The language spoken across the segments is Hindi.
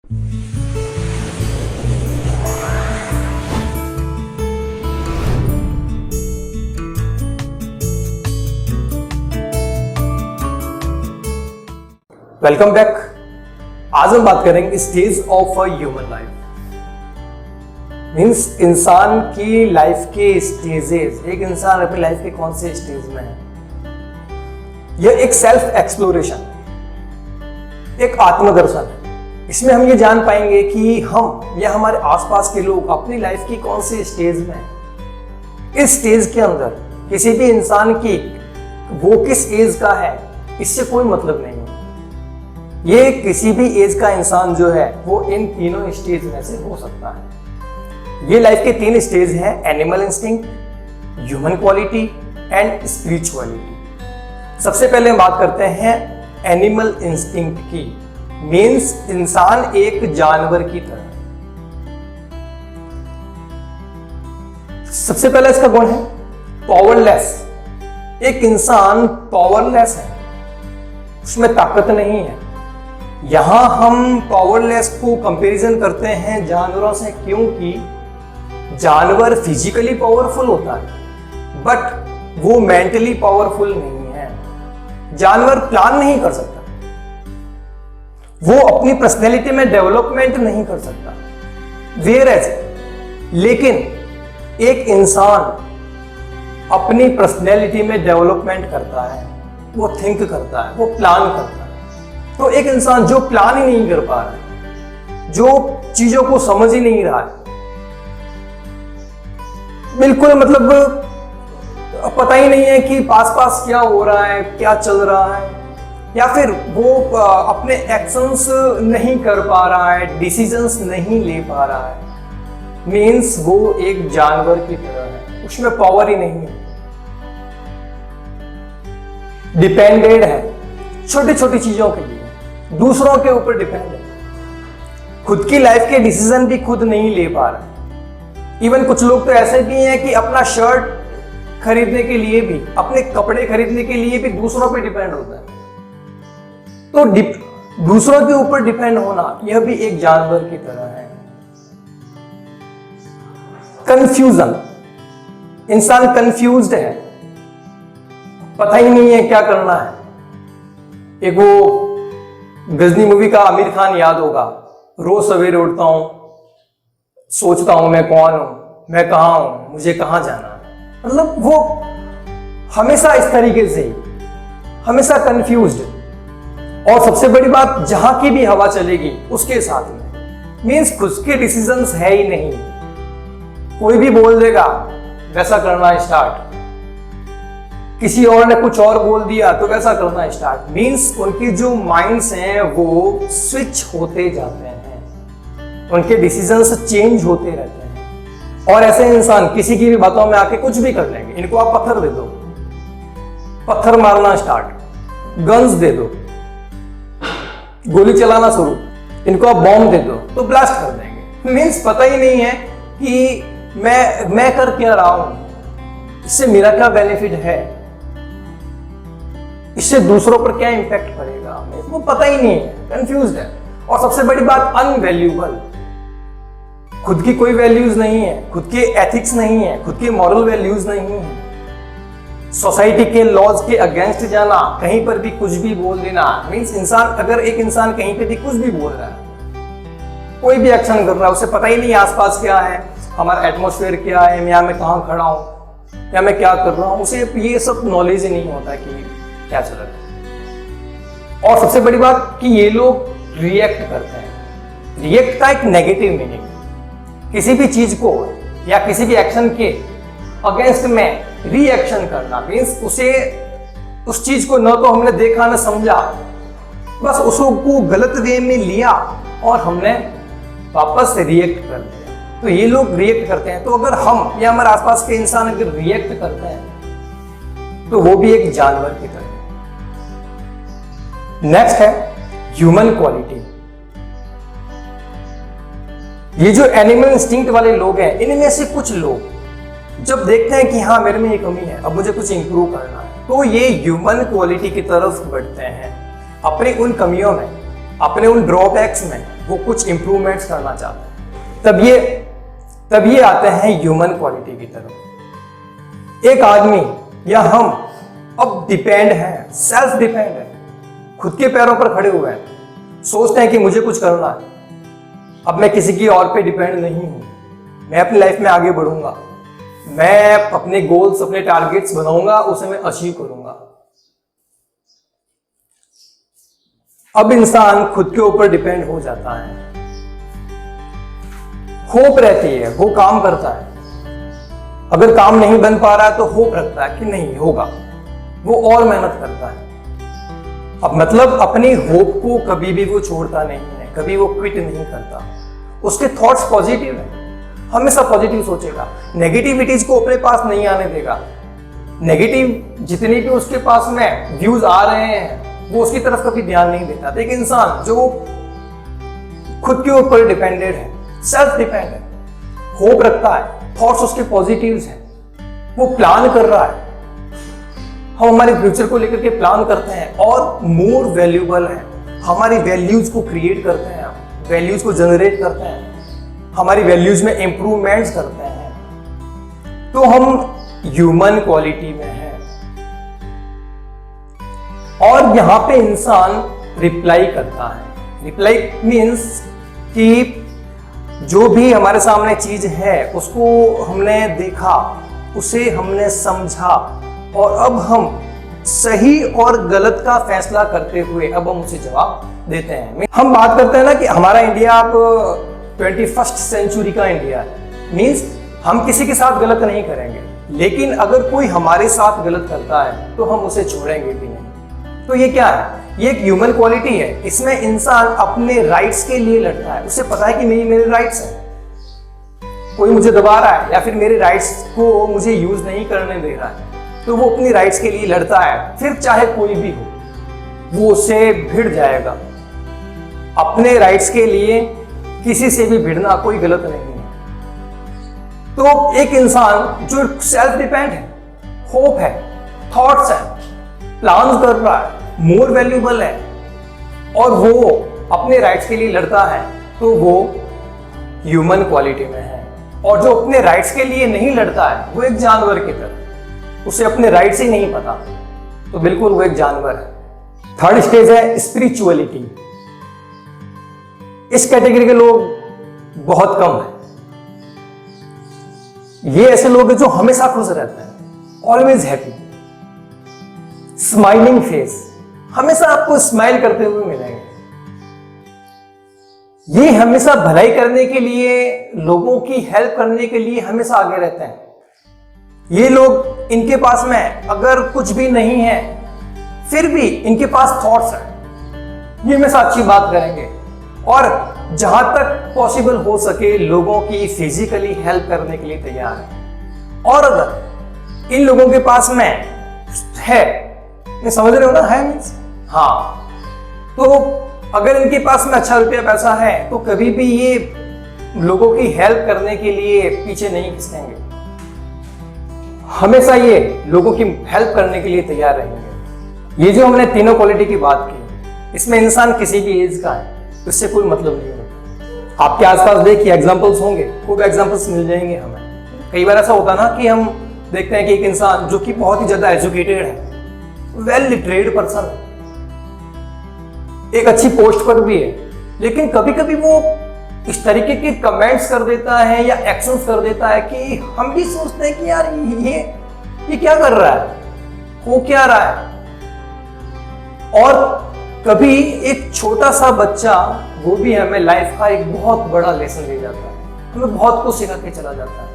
Welcome back. आज हम बात करेंगे stage of a human life. Means इंसान की लाइफ के स्टेजेस। एक इंसान अपनी लाइफ के कौन से स्टेज में है। यह एक सेल्फ एक्सप्लोरेशन, एक आत्मदर्शन है। इसमें हम ये जान पाएंगे कि हम या हमारे आसपास के लोग अपनी लाइफ की कौन से स्टेज में हैं। इस स्टेज के अंदर किसी भी इंसान की वो किस एज का है इससे कोई मतलब नहीं है। ये किसी भी एज का इंसान जो है वो इन तीनों स्टेज में से हो सकता है। ये लाइफ के तीन स्टेज हैं: animal instinct, human quality and spirituality. सबसे पहले हम बात करते हैं एनिमल इंस्टिंक्ट की। मीन्स इंसान एक जानवर की तरह। सबसे पहला इसका गुण है पावरलेस। एक इंसान पावरलेस है, उसमें ताकत नहीं है। यहां हम पावरलेस को कंपैरिजन करते हैं जानवरों से, क्योंकि जानवर फिजिकली पावरफुल होता है बट वो मेंटली पावरफुल नहीं है। जानवर प्लान नहीं कर सकता, वो अपनी पर्सनैलिटी में डेवलपमेंट नहीं कर सकता। लेकिन एक इंसान अपनी पर्सनैलिटी में डेवलपमेंट करता है, वो थिंक करता है, वो प्लान करता है। तो एक इंसान जो प्लान ही नहीं कर पा रहा है, जो चीजों को समझ ही नहीं रहा है, बिल्कुल मतलब पता ही नहीं है कि पास पास क्या हो रहा है, क्या चल रहा है, या फिर वो अपने एक्शंस नहीं कर पा रहा है, डिसीजंस नहीं ले पा रहा है। मीन्स वो एक जानवर की तरह है, उसमें पावर ही नहीं है। डिपेंडेड है छोटी छोटी चीजों के लिए, दूसरों के ऊपर डिपेंड है। खुद की लाइफ के डिसीजन भी खुद नहीं ले पा रहा। इवन कुछ लोग तो ऐसे भी हैं कि अपना शर्ट खरीदने के लिए भी, अपने कपड़े खरीदने के लिए भी दूसरों पे डिपेंड होता है। तो दूसरों के ऊपर डिपेंड होना यह भी एक जानवर की तरह है। कंफ्यूजन, इंसान कंफ्यूज्ड है, पता ही नहीं है क्या करना है। एक वो गजनी मूवी का आमिर खान याद होगा, रोज सवेरे उठता हूं, सोचता हूं मैं कौन हूं, मैं कहां हूं, मुझे कहां जाना है। मतलब वो हमेशा इस तरीके से, हमेशा कंफ्यूज्ड। और सबसे बड़ी बात, जहां की भी हवा चलेगी उसके साथ में। मीन्स खुद के डिसीजंस है ही नहीं, कोई भी बोल देगा वैसा करना स्टार्ट, किसी और ने कुछ और बोल दिया तो वैसा करना स्टार्ट। मीन्स उनके जो माइंड्स हैं वो स्विच होते जाते हैं, उनके डिसीजंस चेंज होते रहते हैं। और ऐसे इंसान किसी की भी बातों में आके कुछ भी कर लेंगे। इनको आप पत्थर दे दो, पत्थर मारना स्टार्ट, गन्स दे दो, गोली चलाना शुरू, इनको आप बॉम्ब दे दो तो ब्लास्ट कर देंगे। मीन्स पता ही नहीं है कि मैं कर क्या रहा हूं, इससे मेरा क्या बेनिफिट है, इससे दूसरों पर क्या इंपैक्ट पड़ेगा, वो पता ही नहीं है, कंफ्यूज्ड है। और सबसे बड़ी बात, अनवैल्यूएबल। खुद की कोई वैल्यूज नहीं है, खुद के एथिक्स नहीं है, खुद की मॉरल वैल्यूज नहीं है। सोसाइटी के लॉज के अगेंस्ट जाना, कहीं पर भी कुछ भी बोल देना। मीन्स इंसान, अगर एक इंसान कहीं पे भी कुछ भी बोल रहा है, कोई भी एक्शन कर रहा है, उसे पता ही नहीं आसपास क्या है, हमारा एटमॉस्फेयर क्या है, मैं कहां खड़ा हूं या मैं क्या कर रहा हूं, उसे ये सब नॉलेज ही नहीं होता कि क्या चल रहा है। और सबसे बड़ी बात कि ये लोग रिएक्ट करते हैं। रिएक्ट का एक नेगेटिव मीनिंग, किसी भी चीज को या किसी भी एक्शन के अगेंस्ट में रिएक्शन करना। मीन्स उसे, उस चीज को न तो हमने देखा न समझा, बस उसको गलत वे में लिया और हमने वापस रिएक्ट कर दिया। तो ये लोग रिएक्ट करते हैं। तो अगर हम या हमारे आसपास के इंसान अगर रिएक्ट करते हैं तो वो भी एक जानवर की तरह। नेक्स्ट है ह्यूमन क्वालिटी। ये जो एनिमल इंस्टिंक्ट वाले लोग हैं, इनमें से कुछ लोग जब देखते हैं कि हाँ मेरे में ये कमी है, अब मुझे कुछ इंप्रूव करना है, तो ये ह्यूमन क्वालिटी की तरफ बढ़ते हैं। अपनी उन कमियों में अपने उन ड्रॉबैक्स में वो कुछ इंप्रूवमेंट्स करना चाहता है, तब ये आते हैं ह्यूमन क्वालिटी की तरफ। एक आदमी या हम अब डिपेंड है, सेल्फ डिपेंड है, खुद के पैरों पर खड़े हुए हैं, सोचते हैं कि मुझे कुछ करना है, अब मैं किसी की और पे डिपेंड नहीं हूं, मैं अपनी लाइफ में आगे बढ़ूंगा, मैं अपने गोल्स, अपने टारगेट्स बनाऊंगा, उसे मैं अचीव करूंगा। अब इंसान खुद के ऊपर डिपेंड हो जाता है, होप रहती है, वो काम करता है, अगर काम नहीं बन पा रहा है तो होप रखता है कि नहीं होगा, वो और मेहनत करता है। अब मतलब अपनी होप को कभी भी वो छोड़ता नहीं है, कभी वो क्विट नहीं करता, उसके थॉट्स पॉजिटिव है, हमेशा पॉजिटिव सोचेगा, नेगेटिविटीज को अपने पास नहीं आने देगा। नेगेटिव जितनी भी उसके पास में व्यूज आ रहे हैं वो उसकी तरफ कभी ध्यान नहीं देता। तो एक इंसान जो खुद के ऊपर डिपेंडेड है, सेल्फ डिपेंड है, होप रखता है, थॉट्स उसके पॉजिटिव्स हैं, वो प्लान कर रहा है, हम हमारे फ्यूचर को लेकर के प्लान करते हैं और मोर वैल्यूएबल है, हमारी वैल्यूज को क्रिएट करते हैं, वैल्यूज को जनरेट करते हैं, हमारी वैल्यूज में इंप्रूवमेंट्स करते हैं, तो हम ह्यूमन क्वालिटी में हैं। और यहां पे इंसान रिप्लाई करता है। रिप्लाई मीन्स कि जो भी हमारे सामने चीज है उसको हमने देखा, उसे हमने समझा और अब हम सही और गलत का फैसला करते हुए अब हम उसे जवाब देते हैं। हम बात करते हैं ना कि हमारा इंडिया अब 21st सेंचुरी का इंडिया है, मीन्स हम किसी के साथ गलत नहीं करेंगे, लेकिन अगर कोई हमारे साथ गलत करता है तो हम उसे छोड़ेंगे भी नहीं। तो ये क्या है? ये एक ह्यूमन क्वालिटी है, इसमें इंसान अपने राइट्स के लिए लड़ता है, उसे पता है कि मेरे राइट्स हैं, कोई मुझे दबा रहा है या फिर मेरे राइट्स को मुझे यूज नहीं करने दे रहा है, तो वो अपनी राइट्स के लिए लड़ता है, फिर चाहे कोई भी हो वो उससे भिड़ जाएगा। अपने राइट्स के लिए किसी से भी भिड़ना कोई गलत नहीं है। तो एक इंसान जो सेल्फ डिपेंड है, होप है, थॉट्स है, प्लान कर रहा है, मोर वैल्यूएबल है और वो अपने राइट्स के लिए लड़ता है, तो वो ह्यूमन क्वालिटी में है। और जो अपने राइट्स के लिए नहीं लड़ता है वो एक जानवर की तरह, उसे अपने राइट्स ही नहीं पता, तो बिल्कुल वो एक जानवर है। थर्ड स्टेज है स्पिरिचुअलिटी। इस कैटेगरी के लोग बहुत कम हैं। ये ऐसे लोग हैं जो हमेशा खुश रहते हैं, ऑलवेज हैप्पी, स्माइलिंग फेस, हमेशा आपको स्माइल करते हुए मिलेंगे। ये हमेशा भलाई करने के लिए, लोगों की हेल्प करने के लिए हमेशा आगे रहते हैं। ये लोग, इनके पास में अगर कुछ भी नहीं है फिर भी इनके पास थॉट्स हैं, ये हमेशा अच्छी बात करेंगे और जहां तक पॉसिबल हो सके लोगों की फिजिकली हेल्प करने के लिए तैयार है। और अगर इन लोगों के पास में है, ये समझ रहे हो ना, है मीन्स हाँ, तो अगर इनके पास में अच्छा रुपया पैसा है तो कभी भी ये लोगों की हेल्प करने के लिए पीछे नहीं खिसकेंगे, हमेशा ये लोगों की हेल्प करने के लिए तैयार रहेंगे। ये जो हमने तीनों क्वालिटी की बात की, इसमें इंसान किसी भी एज का है, इससे कोई मतलब नहीं होता। आपके आसपास देखिए एग्जांपल्स होंगे, खूब एग्जांपल्स मिल जाएंगे हमें। कई बार ऐसा होता ना कि हम देखते हैं कि एक इंसान जो कि बहुत ही ज्यादा एजुकेटेड है, वेल लिटरेट पर्सन है, एक अच्छी पोस्ट पर भी है, लेकिन कभी कभी वो इस तरीके के कमेंट्स कर देता है या एक्शंस कर देता है कि हम भी सोचते हैं कि यार ये क्या कर रहा है, हो क्या रहा है। और कभी एक छोटा सा बच्चा, वो भी हमें लाइफ का एक बहुत बड़ा लेसन दे जाता है, हमें बहुत कुछ सिखा के चला जाता है।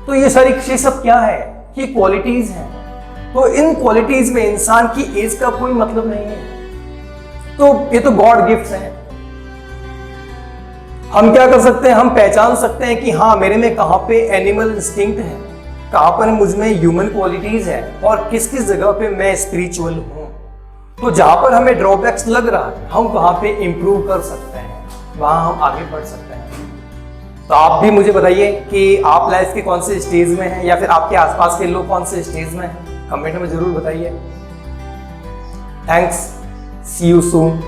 तो ये सारी चीजें सब क्या है? ये क्वालिटीज हैं। तो इन क्वालिटीज में इंसान की एज का कोई मतलब नहीं है। तो ये तो गॉड गिफ्ट्स हैं। हम क्या कर सकते हैं? हम पहचान सकते हैं कि हाँ, मेरे में कहां पे एनिमल इंस्टिंक्ट है, कहां पर मुझ में ह्यूमन क्वालिटीज है और किस किस जगह पे मैं स्पिरिचुअल हूं। तो जहां पर हमें ड्रॉबैक्स लग रहा है, हम वहां पे इंप्रूव कर सकते हैं, वहां हम आगे बढ़ सकते हैं। तो आप भी मुझे बताइए कि आप लाइफ के कौन से स्टेज में हैं या फिर आपके आसपास के लोग कौन से स्टेज में हैं, कमेंट में जरूर बताइए। Thanks, see you soon.